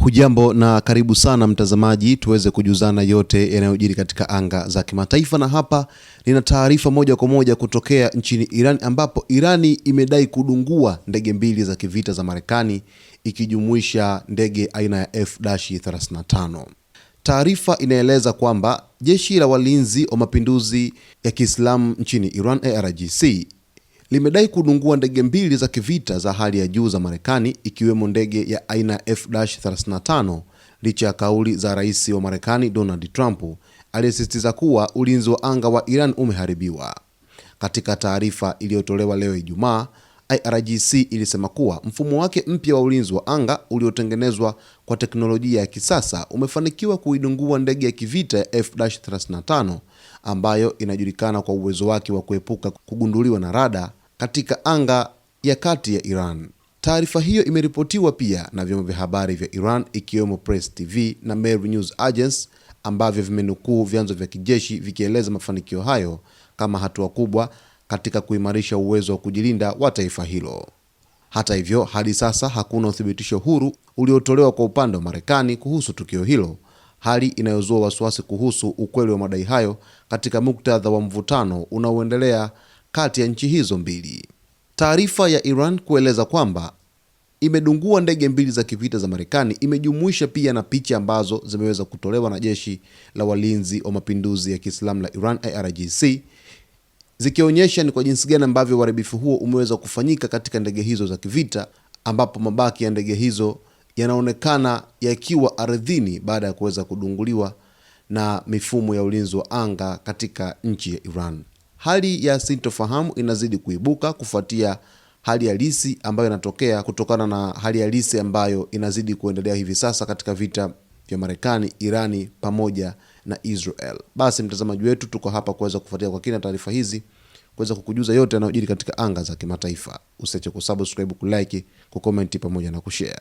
Hujambo na karibu sana mtazamaji, tuweze kujuzana yote yanayojiri katika anga za kimataifa, na hapa nina taarifa moja kwa moja kutokea nchini Iran, ambapo Irani imedai kudungua ndege mbili za kivita za Marekani ikijumuisha ndege aina ya F-35. Taarifa inaeleza kwamba jeshi la walinzi wa mapinduzi ya Kiislamu nchini Iran IRGC limedai kudungua ndege mbili za kivita za hali ya juu za Marekani, ikiwemo ndege ya aina ya F-35, licha ya kauli za rais wa Marekani Donald Trump aliyesisitiza kuwa ulinzi wa anga wa Iran umeharibiwa. Katika taarifa iliyotolewa leo Ijumaa, IRGC ilisema kuwa mfumo wake mpya wa ulinzi wa anga uliotengenezwa kwa teknolojia ya kisasa umefanikiwa kuidungua ndege ya kivita ya F-35 ambayo inajulikana kwa uwezo wake wa kuepuka kugunduliwa na rada katika anga ya kati ya Iran. Taarifa hiyo imeripotiwa pia na vyombo vya habari vya Iran ikiwemo Press TV na Mehr News Agency, ambavyo vimenukuu vyanzo vya kijeshi vikieleza mafanikio hayo kama hatua kubwa katika kuimarisha uwezo wa kujilinda wa taifa hilo. Hata hivyo, hadi sasa hakuna uthibitisho huru uliotolewa kwa upande wa Marekani kuhusu tukio hilo, hali inayozua wasiwasi kuhusu ukweli wa madai hayo katika muktadha wa mvutano unaoendelea kati ya nchi hizo mbili. Taarifa ya Iran kueleza kwamba imedungua ndege mbili za kivita za Marekani imejumuisha pia na picha ambazo zimeweza kutolewa na jeshi la walinzi wa mapinduzi ya Kiislamu la Iran IRGC, zikionyesha ni kwa jinsi gani ambavyo uharibifu huo umeweza kufanyika katika ndege hizo za kivita, ambapo mabaki ya ndege hizo yanaonekana yakiwa ardhini baada ya kuweza kudunguliwa na mifumo ya ulinzi wa anga katika nchi ya Iran. Hali ya sintofahamu inazidi kuibuka kufuatia hali halisi ambayo inatokea kutokana na hali halisi ambayo inazidi kuendelea hivi sasa katika vita vya Marekani, Irani pamoja na Israel. Basi mtazamaji wetu, tuko hapa kuweza kufuatia kwa kina taarifa hizi, kuweza kukujuza yote yanayojiri katika anga za kimataifa. Usiache kusubscribe, kulike, kucomment pamoja na kushare.